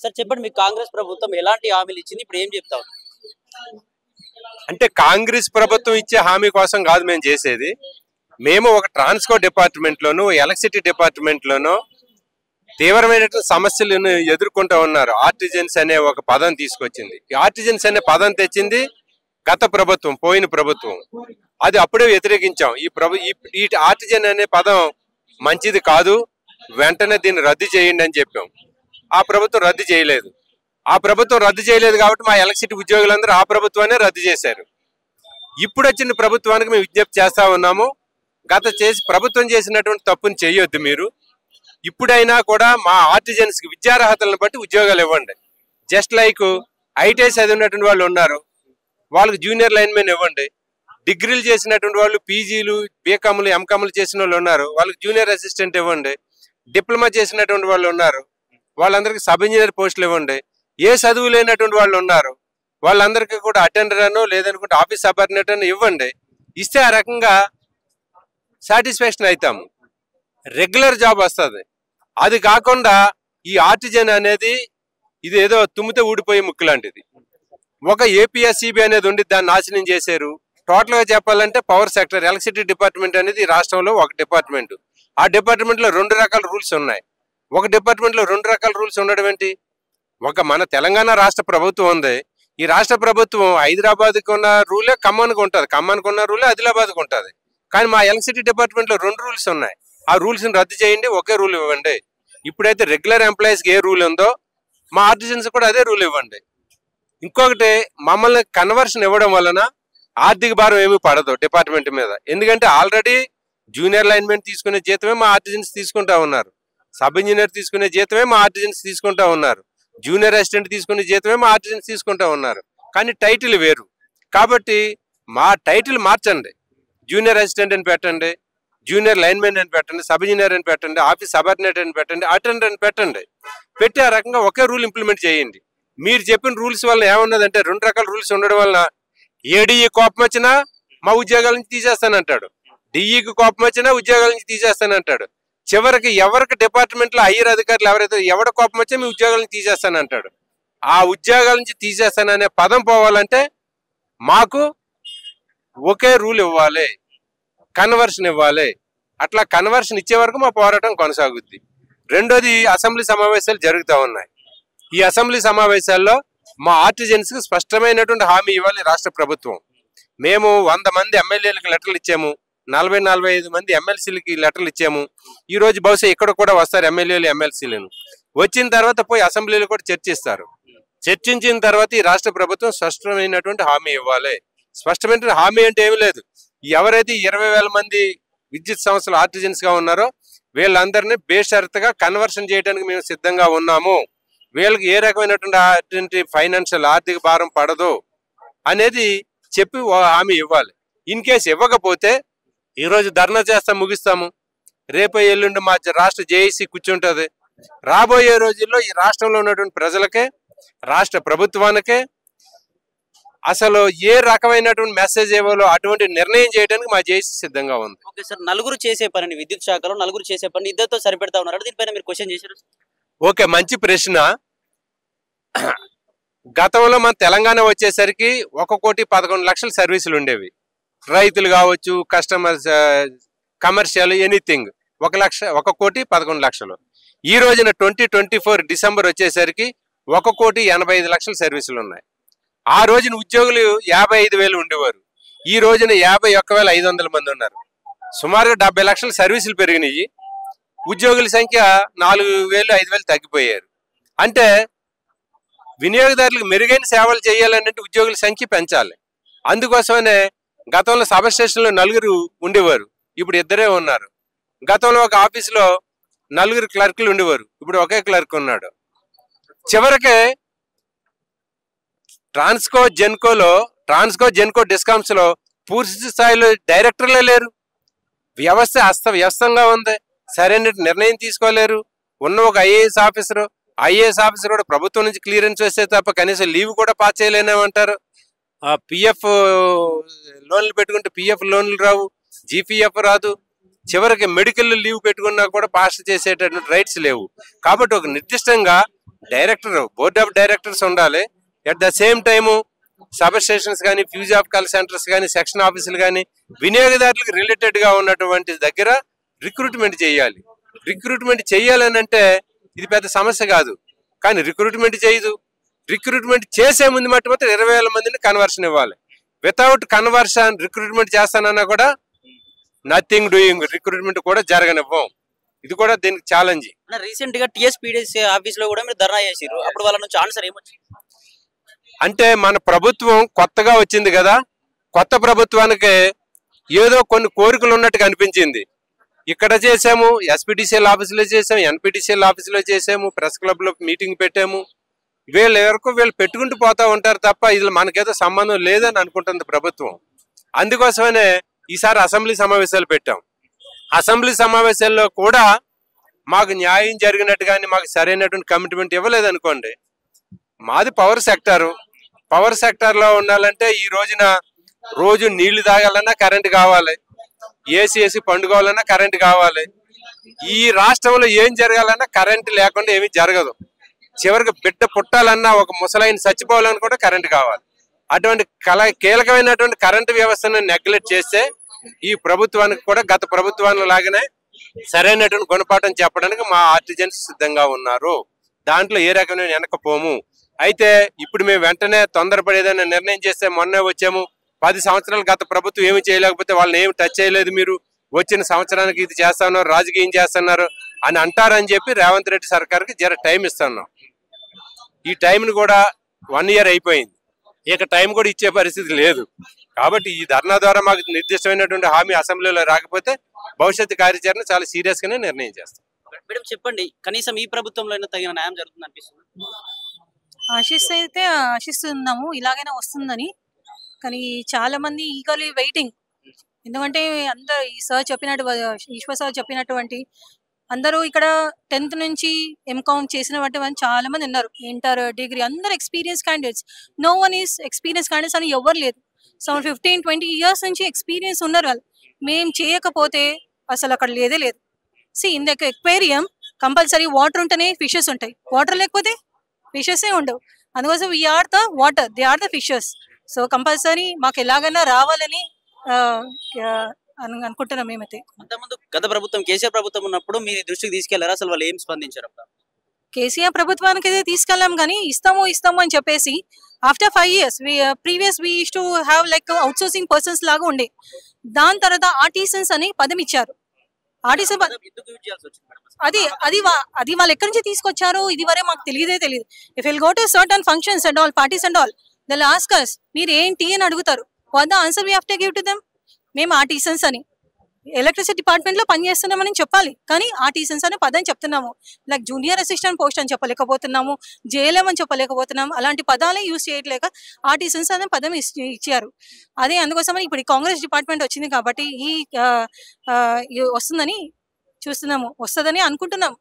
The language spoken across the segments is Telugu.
సార్ చెప్పండి, మీకు కాంగ్రెస్ ప్రభుత్వం ఎలాంటి హామీలు ఇచ్చింది, ఇప్పుడు ఏం చెప్తావు? అంటే కాంగ్రెస్ ప్రభుత్వం ఇచ్చే హామీ కోసం కాదు మేము చేసేది. మేము ఒక ట్రాన్స్పోర్ట్ డిపార్ట్మెంట్ లోను, ఎలక్ట్రిసిటీ డిపార్ట్మెంట్ లోను తీవ్రమైన సమస్యలను ఎదుర్కొంటూ ఉన్నారు. ఆర్టిజన్స్ అనే ఒక పదం తీసుకొచ్చింది. ఈ ఆర్టిజన్స్ అనే పదం తెచ్చింది గత ప్రభుత్వం, పోయిన ప్రభుత్వం. అది అప్పుడే వ్యతిరేకించాం. ఈ ఆర్టిజన్ అనే పదం మంచిది కాదు, వెంటనే దీన్ని రద్దు చేయండి అని చెప్పాం. ఆ ప్రభుత్వం రద్దు చేయలేదు. కాబట్టి మా ఎలక్ట్రిసిటీ ఉద్యోగులందరూ ఆ ప్రభుత్వాన్ని రద్దు చేశారు. ఇప్పుడు వచ్చిన ప్రభుత్వానికి మేము విజ్ఞప్తి చేస్తా ఉన్నాము, ప్రభుత్వం చేసినటువంటి తప్పుని చేయొద్దు మీరు. ఇప్పుడైనా కూడా మా ఆర్టిజన్స్ కి విద్యార్హతలను బట్టి ఉద్యోగాలు ఇవ్వండి. జస్ట్ లైక్ ఐటీఐ చదివినటువంటి వాళ్ళు ఉన్నారు, వాళ్ళకి జూనియర్ లైన్మెన్ ఇవ్వండి. డిగ్రీలు చేసినటువంటి వాళ్ళు, పీజీలు, బీకామ్లు, ఎంకామ్లు చేసిన వాళ్ళు ఉన్నారు, వాళ్ళకి జూనియర్ అసిస్టెంట్ ఇవ్వండి. డిప్లొమా చేసినటువంటి వాళ్ళు ఉన్నారు, వాళ్ళందరికీ సబ్ ఇంజనీర్ పోస్టులు ఇవ్వండి. ఏ చదువు లేనటువంటి వాళ్ళు ఉన్నారు, వాళ్ళందరికీ కూడా అటెండర్ అను లేదనుకుంటే ఆఫీస్ సబార్డినేట్ అని ఇవ్వండి. ఇస్తే ఆ రకంగా సాటిస్ఫాక్షన్ అవుతాము, రెగ్యులర్ జాబ్ వస్తుంది. అది కాకుండా ఈ ఆర్టిజన్ అనేది ఇది ఏదో తుమ్మితే ఊడిపోయే ముక్కు లాంటిది. ఒక ఏపీఎస్సీబీ అనేది ఉండి దాన్ని నాశనం చేశారు. టోటల్ గా చెప్పాలంటే పవర్ సెక్టర్, ఎలక్ట్రిసిటీ డిపార్ట్మెంట్ అనేది రాష్ట్రంలో ఒక డిపార్ట్మెంట్. ఆ డిపార్ట్మెంట్ లో 2 రకాల రూల్స్ ఉన్నాయి. ఒక డిపార్ట్మెంట్ లో 2 రకాల రూల్స్ ఉండడం ఏంటి? మన తెలంగాణ రాష్ట్ర ప్రభుత్వం ఉంది. ఈ రాష్ట్ర ప్రభుత్వం హైదరాబాద్కి ఉన్న రూలే ఖమ్మానికి ఉంటుంది, ఖమ్మానికి ఉన్న రూలే ఆదిలాబాద్కి ఉంటుంది. కానీ మా ఎలక్ట్రిసిటీ డిపార్ట్మెంట్ లో 2 రూల్స్ ఉన్నాయి. ఆ రూల్స్ ని రద్దు చేయండి, ఒకే రూల్ ఇవ్వండి. ఇప్పుడైతే రెగ్యులర్ ఎంప్లాయీస్ కి ఏ రూల్ ఉందో మా ఆర్టిజన్స్ కూడా అదే రూల్ ఇవ్వండి. ఇంకొకటి, మమ్మల్ని కన్వర్షన్ ఇవ్వడం వలన ఆర్థిక భారం ఏమీ పడదు డిపార్ట్మెంట్ మీద. ఎందుకంటే ఆల్రెడీ జూనియర్ లైన్మెన్ తీసుకునే జీతమే మా ఆర్టిజన్స్ తీసుకుంటా ఉన్నారు, సబ్ ఇంజనీర్ తీసుకునే జీతమే మా ఆర్టిజన్స్ తీసుకుంటా ఉన్నారు, జూనియర్ అసిస్టెంట్ తీసుకునే జీతమే మా ఆర్టిజన్స్ తీసుకుంటా ఉన్నారు. కానీ టైటిల్ వేరు. కాబట్టి మా టైటిల్ మార్చండి, జూనియర్ అసిస్టెంట్ అని పెట్టండి, జూనియర్ లైన్మెన్ అని పెట్టండి, సబ్ ఇంజనీర్ అని పెట్టండి, ఆఫీస్ సబార్డినేట్ అని పెట్టండి, అటెండర్ అని పెట్టండి. పెట్టి ఆ రకంగా ఒకే రూల్ ఇంప్లిమెంట్ చేయండి. మీరు చెప్పిన రూల్స్ వల్ల ఏమన్నదంటే 2 రకాల రూల్స్ ఉండడం వలన ఏడీఈ కోపం వచ్చినా మా ఉద్యోగాల నుంచి తీసేస్తానంటాడు, డిఈకి కోపం వచ్చినా ఉద్యోగాల నుంచి తీసేస్తానంటాడు. చివరికి ఎవరికి డిపార్ట్మెంట్ లో హైయర్ అధికారులు ఎవరైతే ఎవడ కోపం వచ్చా మీ ఉద్యోగాల నుంచి తీసేస్తానంటాడు. ఆ ఉద్యోగాల నుంచి తీసేస్తాననే పదం పోవాలంటే మాకు ఒకే రూల్ ఇవ్వాలి, కన్వర్షన్ ఇవ్వాలి. అట్లా కన్వర్షన్ ఇచ్చే వరకు మా పోరాటం కొనసాగుద్ది. రెండోది, అసెంబ్లీ సమావేశాలు జరుగుతూ ఉన్నాయి. ఈ అసెంబ్లీ సమావేశాల్లో మా ఆర్టిజన్స్ కి స్పష్టమైనటువంటి హామీ ఇవ్వాలి రాష్ట్ర ప్రభుత్వం. మేము 100 మంది ఎమ్మెల్యేలకు లెటర్లు ఇచ్చాము, 40-45 మంది ఎమ్మెల్సీలకి లెటర్లు ఇచ్చాము. ఈ రోజు బహుశా ఇక్కడ కూడా వస్తారు ఎమ్మెల్యేలు, ఎమ్మెల్సీలను. వచ్చిన తర్వాత పోయి అసెంబ్లీలో కూడా చర్చిస్తారు. చర్చించిన తర్వాత ఈ రాష్ట్ర ప్రభుత్వం స్పష్టమైనటువంటి హామీ ఇవ్వాలి. స్పష్టమైన హామీ అంటే ఏమీ లేదు, ఎవరైతే 20,000 మంది విద్యుత్ సంస్థలు ఆర్టిజన్స్ గా ఉన్నారో వీళ్ళందరినీ బేషరతుగా కన్వర్షన్ చేయడానికి మేము సిద్ధంగా ఉన్నాము, వీళ్ళకి ఏ రకమైనటువంటి ఫైనాన్షియల్ ఆర్థిక భారం పడదు అనేది చెప్పి హామీ ఇవ్వాలి. ఇన్ కేసు ఇవ్వకపోతే ఈరోజు ధర్నా చేస్తాం, ముగిస్తాము. రేపు ఎల్లుండి మా రాష్ట్ర జేఏసీ కూర్చుంటుంది. రాబోయే రోజుల్లో ఈ రాష్ట్రంలో ఉన్నటువంటి ప్రజలకే, రాష్ట్ర ప్రభుత్వానికే అసలు ఏ రకమైనటువంటి మెసేజ్ ఇవ్వాలో అటువంటి నిర్ణయం చేయడానికి మా జేఏసీ సిద్ధంగా ఉంది. ఓకే సార్, నలుగురు చేసే పని, విద్యుత్ శాఖలో నలుగురు చేసే పని ఇద్దరితో సరిపెడతా ఉన్నారు. దీనిపైన మీరు క్వశ్చన్ చేశారు. ఓకే, మంచి ప్రశ్న. గతంలో మన తెలంగాణ వచ్చేసరికి 1,11,00,000 సర్వీసులు ఉండేవి. రైతులు కావచ్చు, కస్టమర్స్, కమర్షియల్, ఎనీథింగ్ 1,11,00,000. ఈ రోజున 2024 డిసెంబర్ వచ్చేసరికి 1,85,00,000 సర్వీసులు ఉన్నాయి. ఆ రోజున ఉద్యోగులు 55,000 ఉండేవారు. ఈ రోజున 51,500 మంది ఉన్నారు. సుమారుగా 70 లక్షల సర్వీసులు పెరిగినాయి. ఉద్యోగుల సంఖ్య 4,000-5,000 తగ్గిపోయారు. అంటే వినియోగదారులకు మెరుగైన సేవలు చేయాలంటే ఉద్యోగుల సంఖ్య పెంచాలి. అందుకోసమనే గతంలో సబ్ స్టేషన్లో 4 ఉండేవారు, ఇప్పుడు 2 ఉన్నారు. గతంలో ఒక ఆఫీసులో 4 క్లర్కులు ఉండేవారు, ఇప్పుడు ఒకే క్లర్క్ ఉన్నాడు. చివరికి ట్రాన్స్కో జెన్కో డిస్కామ్స్ లో పూర్తి స్థాయిలో డైరెక్టర్లే లేరు. వ్యవస్థ అస్తవ్యస్తంగా ఉంది, సరైన నిర్ణయం తీసుకోలేరు. ఉన్న ఒక ఐఏఎస్ ఆఫీసర్ కూడా ప్రభుత్వం నుంచి క్లియరెన్స్ వస్తే తప్ప కనీసం లీవ్ కూడా పాస్ చేయలేనేమంటారు. పిఎఫ్ లోన్లు పెట్టుకుంటే పిఎఫ్ లోన్లు రావు, జీపీఎఫ్ రాదు. చివరికి మెడికల్ లీవ్ పెట్టుకున్నా కూడా పాస్ చేసేటటువంటి రైట్స్ లేవు. కాబట్టి ఒక నిర్దిష్టంగా బోర్డ్ ఆఫ్ డైరెక్టర్స్ ఉండాలి. At the same time sub stations కానీ, ఫ్యూజ్ ఆఫ్ కాల్ సెంటర్స్ కానీ, సెక్షన్ ఆఫీసులు కానీ వినియోగదారులకు రిలేటెడ్ గా ఉన్నటువంటి దగ్గర రిక్రూట్మెంట్ చేయాలి. రిక్రూట్మెంట్ చేయాలని అంటే ఇది పెద్ద సమస్య కాదు, కానీ రిక్రూట్మెంట్ చేయదు. రిక్రూట్మెంట్ చేసే ముందు మట్టి మాత్రం 20,000 మందిని కన్వర్షన్ ఇవ్వాలి. వితౌట్ కన్వర్షన్ రిక్రూట్మెంట్ చేస్తానన్నా కూడా నథింగ్ డూయింగ్, రిక్రూట్మెంట్ కూడా జరగనివ్వం. ఇది కూడా దీనికి ఛాలెంజ్. రీసెంట్ గా టీఎస్పీడీసీ ఆఫీస్ లో కూడా మీరు ధర్నా చేసారు, అప్పుడు వాళ్ళ నుంచి ఆన్సర్ ఏమొచ్చింది? అంటే మన ప్రభుత్వం కొత్తగా వచ్చింది కదా, కొత్త ప్రభుత్వానికి ఏదో కొన్ని కోరికలు ఉన్నట్టుగా అనిపించింది. ఇక్కడ చేసాము, ఎస్పీడీసీఎల్ ఆఫీసులో చేసాము, ఎన్పీడీసీఎల్ ఆఫీసులో చేసాము, ప్రెస్ క్లబ్ లో మీటింగ్ పెట్టాము. వీళ్ళు పెట్టుకుంటూ పోతా ఉంటారు తప్ప ఇది మనకేదో సంబంధం లేదని అనుకుంటుంది ప్రభుత్వం. అందుకోసమనే ఈసారి అసెంబ్లీ సమావేశాలు పెట్టాం. అసెంబ్లీ సమావేశాల్లో కూడా మాకు న్యాయం జరిగినట్టు కానీ మాకు సరైనటువంటి కమిట్మెంట్ ఇవ్వలేదు అనుకోండి. మాది పవర్ సెక్టర్ లో ఉండాలంటే ఈ రోజున రోజు నీళ్లు తాగాలన్నా కరెంట్ కావాలి, ఏసీ పండుకోవాలన్నా కరెంట్ కావాలి. ఈ రాష్ట్రంలో ఏం జరగాలన్నా కరెంట్ లేకుండా ఏమీ జరగదు. చివరికి బిడ్డ పుట్టాలన్నా, ఒక ముసలాయిని చచ్చిపోవాలని కూడా కరెంట్ కావాలి. అటువంటి కీలకమైనటువంటి కరెంటు వ్యవస్థను నెగ్లెక్ట్ చేస్తే ఈ ప్రభుత్వానికి కూడా గత ప్రభుత్వాన్ని లాగానే సరైనటువంటి గుణపాఠం చెప్పడానికి మా ఆర్టిజన్స్ సిద్ధంగా ఉన్నారు. దాంట్లో ఏ రకమైన వెనకపోము. అయితే ఇప్పుడు మేము వెంటనే తొందరపడి ఏదైనా నిర్ణయం చేస్తే మొన్నే వచ్చాము, 10 సంవత్సరాలు గత ప్రభుత్వం ఏమి చేయలేకపోతే వాళ్ళని ఏమి టచ్ చేయలేదు, మీరు వచ్చిన సంవత్సరానికి ఇది చేస్తున్నారు, రాజకీయం చేస్తున్నారు అని అంటారని చెప్పి రేవంత్ రెడ్డి సర్కార్కి జర టైం ఇస్తున్నాం. ఈ టైంని కూడా 1 year అయిపోయింది, ఇక టైం కూడా ఇచ్చే పరిస్థితి లేదు. కాబట్టి ఈ ధర్నా ద్వారా మాకు నిర్దిష్టమైనటువంటి హామీ అసెంబ్లీలో రాకపోతే భవిష్యత్తు కార్యాచరణ చాలా సీరియస్ గానే నిర్ణయం చేస్తాం. మేడం చెప్పండి, కనీసం ఈ ప్రభుత్వంలో తగిన న్యాయం జరుగుతుంది అనిపిస్తుంది? ఆశిస్తున్నాము ఇలాగైనా వస్తుందని. కానీ చాలా మంది ఈగర్లీ వెయిటింగ్. ఎందుకంటే అందరు ఈ సార్ చెప్పినట్టు, ఈశ్వర్ సార్ చెప్పినటువంటి అందరూ ఇక్కడ 10th నుంచి ఎంకామ్ చేసినటువంటి చాలా మంది ఉన్నారు. ఇంటర్, డిగ్రీ అందరు experience candidates. No one is experience candidates అని ఎవరు లేదు. సో 15-20 years నుంచి ఎక్స్పీరియన్స్ ఉన్నారు వాళ్ళు. మేము చేయకపోతే అసలు అక్కడ లేదే లేదు. In the aquarium compulsory water ఉంటేనే ఫిషెస్ ఉంటాయి, వాటర్ లేకపోతే ఫిషెసే ఉండవు. అందుకోసం we are the water, they are the fishes. So compulsory మాకు ఎలాగైనా రావాలని అనుకుంటున్నాం మేమైతే. అంతకుముందు గత ప్రభుత్వం కేసీఆర్ ప్రభుత్వం ఉన్నప్పుడు మీ దృష్టికి తీసుకెళ్లారు, అసలు వాళ్ళు ఏం స్పందించారు? కేసీఆర్ ప్రభుత్వానికి అయితే తీసుకెళ్ళాం, కానీ ఇస్తాము అని చెప్పేసి after 5 years previous we used to have like outsourcing persons లాగా ఉండే. దాని తర్వాత ఆర్టిసన్స్ అని పదం ఇచ్చారు. ఆర్టిసన్ అది వాళ్ళు ఎక్కడి నుంచి తీసుకొచ్చారో ఇది వరే మాకు తెలియదు. If will go to certain functions and all, parties and all, they will ask us మీరు ఏంటి అని అడుగుతారు. What the answer we have to give to them? మేము ఆర్టిసన్స్ అని ఎలక్ట్రిసిటీ డిపార్ట్మెంట్ లో పనిచేస్తున్నామని చెప్పాలి, కానీ ఆర్టిసన్స్ అనే పదం చెప్తున్నాము. లైక్ జూనియర్ అసిస్టెంట్ పోస్ట్ అని చెప్పలేకపోతున్నాము, జేఎల్ఎం అని చెప్పలేకపోతున్నాము. అలాంటి పదాలే యూజ్ చేయట్లేక ఆర్టిసన్స్ అనే పదం ఇచ్చారు. అదే అందుకోసమని ఇప్పుడు కాంగ్రెస్ డిపార్ట్మెంట్ వచ్చింది కాబట్టి వస్తుందని చూస్తున్నాము, వస్తుందని అనుకుంటున్నాం.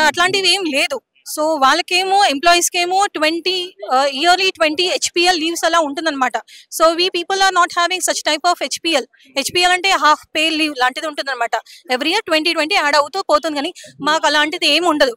అట్లాంటివి ఏం లేదు. సో వాళ్ళకేమో ఎంప్లాయీస్ కేమో 20 HPL లీవ్స్ అలా ఉంటుందన్నమాట. So we people are not having such type of HPL అంటే హాఫ్ పే లీవ్ లాంటిది ఉంటుందన్నమాట. ఎవ్రీ ఇయర్ 20 యాడ్ అవుతూ పోతుంది, కానీ మాకు అలాంటిది ఏమి ఉండదు.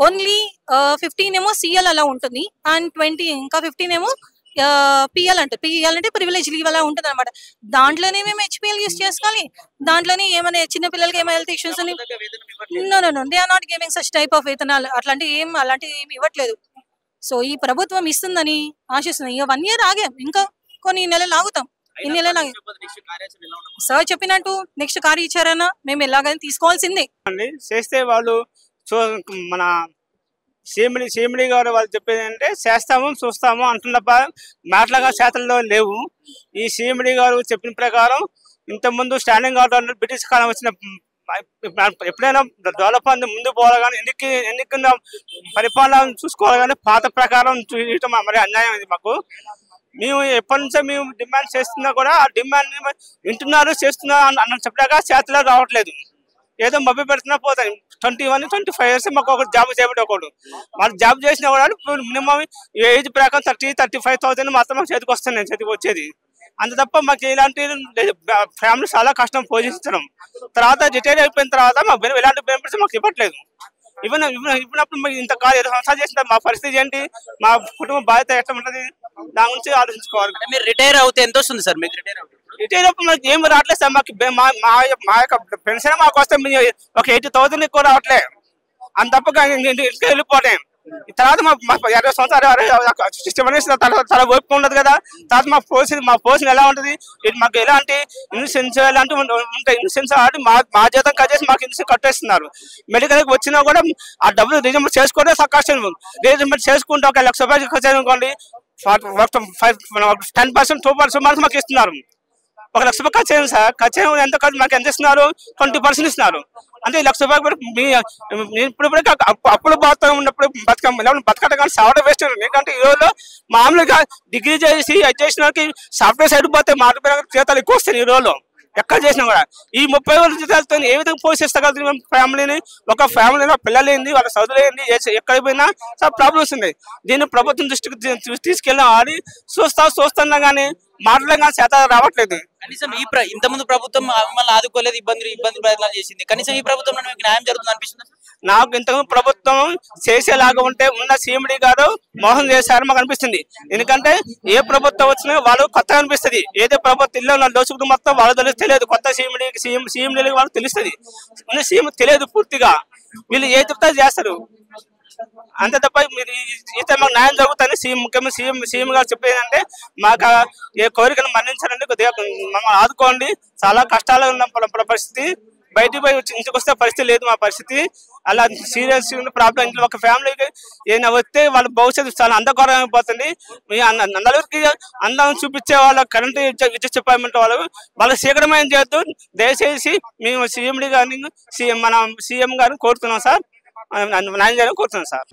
ఓన్లీ 15 ఏమో సిఎల్ అలా ఉంటుంది, అండ్ 15 ఏమో పిఎల్ అంటే ప్రివిలేజ్ లీవ్ అలా ఉంటుంది అనమాట. దాంట్లోనే మేము హెచ్పిఎల్ యూస్ చేసుకోవాలి. దాంట్లోనే ఏమైనా చిన్న పిల్లలకి ఏమైనా హెల్త్ ఇష్యూస్ అని they are not giving such type of వేతనాలు అలాంటివి ఏమి ఇవ్వట్లేదు. సో ఈ ప్రభుత్వం ఇస్తుందని ఆశిస్తున్నాం. ఇక 1 year ఆగాం, ఇంకా కొన్ని నెలలు ఆగుతాం. ఇన్ని నెలలు ఆగాం. సార్ చెప్పినట్టు నెక్స్ట్ కార్యాచరణ మేము ఎలాగైనా తీసుకోవాల్సిందే. చేస్తే వాళ్ళు మన సీఎండి గారు వాళ్ళు చెప్పేది అంటే చేస్తాము చూస్తాము అంటున్నప్ప మాటలుగా చేతల్లో లేవు. ఈ సీఎండి గారు చెప్పిన ప్రకారం ఇంతకుముందు స్టాండింగ్ ఆర్డర్ బ్రిటిష్ కాలం వచ్చిన ఎప్పుడైనా డెవలప్ అంది ముందు పోవాలి, కానీ ఎన్నికల పరిపాలన చూసుకోవాలి, కానీ పాత ప్రకారం చూడటం మరి అన్యాయం ఇది మాకు. మేము ఎప్పటి నుంచో మేము డిమాండ్ చేస్తున్నా కూడా ఆ డిమాండ్ వింటున్నారు చేస్తున్నారు అన్న చెప్పాక చేతలో రావట్లేదు. ఏదో మభ్య పెడుతున్నా పోతాయి. 21-25 years మాకు ఒక జాబ్ చేయబట్టి ఒకడు వాళ్ళు జాబ్ చేసిన కూడా మినిమం ఏజ్ ప్రకారం 30-35,000 మాత్రం చేతికి వస్తాను, నేను చేతికి వచ్చేది. అంత తప్ప మాకు ఎలాంటి ఫ్యామిలీ చాలా కష్టం పోషిస్తున్నాం. తర్వాత రిటైర్ అయిపోయిన తర్వాత మాకు ఎలాంటి బెనిఫిట్స్ మాకు ఇవ్వట్లేదు. ఇవ్వనప్పుడు మాకు ఇంత కాదు 7 సంవత్సరాలు చేసిన మా పరిస్థితి ఏంటి, మా కుటుంబ బాధ్యత ఎట్లా ఉంటుంది, దాని గురించి ఆలోచించుకోవాలి. మీరు రిటైర్ అవుతే ఎంత వస్తుంది సార్ మీకు? రిటైర్ అప్పుడు మాకు ఏమి రావట్లేదు సార్. మాకు మా యొక్క పెన్షన్ మాకు వస్తే ఒక 80,000 ఎక్కువ రావట్లేదు. అంత తప్ప ఇంటికి వెళ్ళిపోతాం. తర్వాత మా 20 సంవత్సరాలు చాలా ఓపిక ఉండదు కదా. తర్వాత మా పోషన్ ఎలా ఉంటుంది, మాకు ఎలాంటి ఇన్సూరెన్స్ ఎలాంటి ఉంటాయి. ఇన్సూరెన్స్ ఆడి మా జీతం కట్టేసి మాకు ఇన్సూరెన్స్ కట్టేస్తున్నారు. మెడికల్కి వచ్చినా కూడా ఆ డబ్బులు రిజంబర్ చేసుకోవడం కష్టం. రిజంబర్ చేసుకుంటే 1 లక్ష రూపాయలు ఖర్చు అనుకోండి, 10% 2% మాకు ఇస్తున్నారు. 1 లక్ష రూపాయలు ఖర్చు అయింది సార్. ఖర్చు ఎంత ఖర్చు మాకు ఎంత ఇస్తున్నారు? 20% ఇస్తున్నారు. అంటే 1 లక్ష రూపాయలు ఇప్పుడు అప్పులు పోతా ఉన్నప్పుడు బతకట కానీ సావడం వేస్ట్. ఎందుకంటే ఈ రోజులో మామూలుగా డిగ్రీ చేసి అది చేసిన వాళ్ళకి సాఫ్ట్వేర్ సైడ్ పోతే మాట జీతాలు ఎక్కువ వస్తాయి. ఈ రోజులో ఎక్కడ చేసినా కూడా ఈ 30,000 జీతాలతో ఏ విధంగా పోషిస్తగలుగుతాం ఫ్యామిలీని? ఒక ఫ్యామిలీలో పిల్లలేంది, వాళ్ళ చదువులేంది, ఎక్కడికి పోయినా చాలా ప్రాబ్లమ్స్ ఉన్నాయి. దీన్ని ప్రభుత్వం దృష్టికి తీసుకెళ్ళి ఆడి చూస్తున్నా కానీ మాటలే కానీ శాతం రావట్లేదు. కనీసం ఇంతకుముందు ప్రభుత్వం మిమ్మల్ని ఆదుకోలేదు, ఇబ్బంది ప్రయత్నాలు చేసింది. కనీసం ఈ ప్రభుత్వంలో మీకు న్యాయం జరుగుతుంది అనిపిస్తుంది? నాకు ఇంతకుముందు ప్రభుత్వం చేసేలాగా ఉంటే ఉన్న సీఎండి గారు మోసం చేశారని మాకు అనిపిస్తుంది. ఎందుకంటే ఏ ప్రభుత్వం వచ్చినా వాళ్ళు కొత్తగా అనిపిస్తుంది. ఏదో ప్రభుత్వం ఇల్లు దోచుకుంటూ మొత్తం వాళ్ళు తెలియదు. కొత్త సీఎండీకి వాళ్ళకి తెలుస్తుంది. సీఎం తెలియదు పూర్తిగా. వీళ్ళు ఏ చెప్తా చేస్తారు. అంతే తప్ప మీరు అయితే మాకు న్యాయం జరుగుతుంది. ముఖ్యమైన సీఎం గారు చెప్పేదంటే మాకు ఏ కోరికను మన్నించాలంటే కొద్దిగా మమ్మల్ని ఆదుకోండి. చాలా కష్టాలు ఉన్న పరిస్థితి. బయటికి పోయి ఇంటికి వస్తే పరిస్థితి లేదు మా పరిస్థితి. అలా సీరియస్ ప్రాబ్లం. ఇంట్లో ఒక ఫ్యామిలీకి ఏదైనా వస్తే వాళ్ళ భవిష్యత్తు చాలా అంధకారం అయిపోతుంది. నలుగురికి అందం చూపించే వాళ్ళ కరెంట్ విద్యుత్ డిపార్ట్మెంట్ వాళ్ళకి శీఘ్రమైన చేయొద్దు. దయచేసి మేము సీఎండి గారిని మన సీఎం గారిని కోరుతున్నాం సార్. న్యాయం చేయాలని కోరుతున్నాం సార్.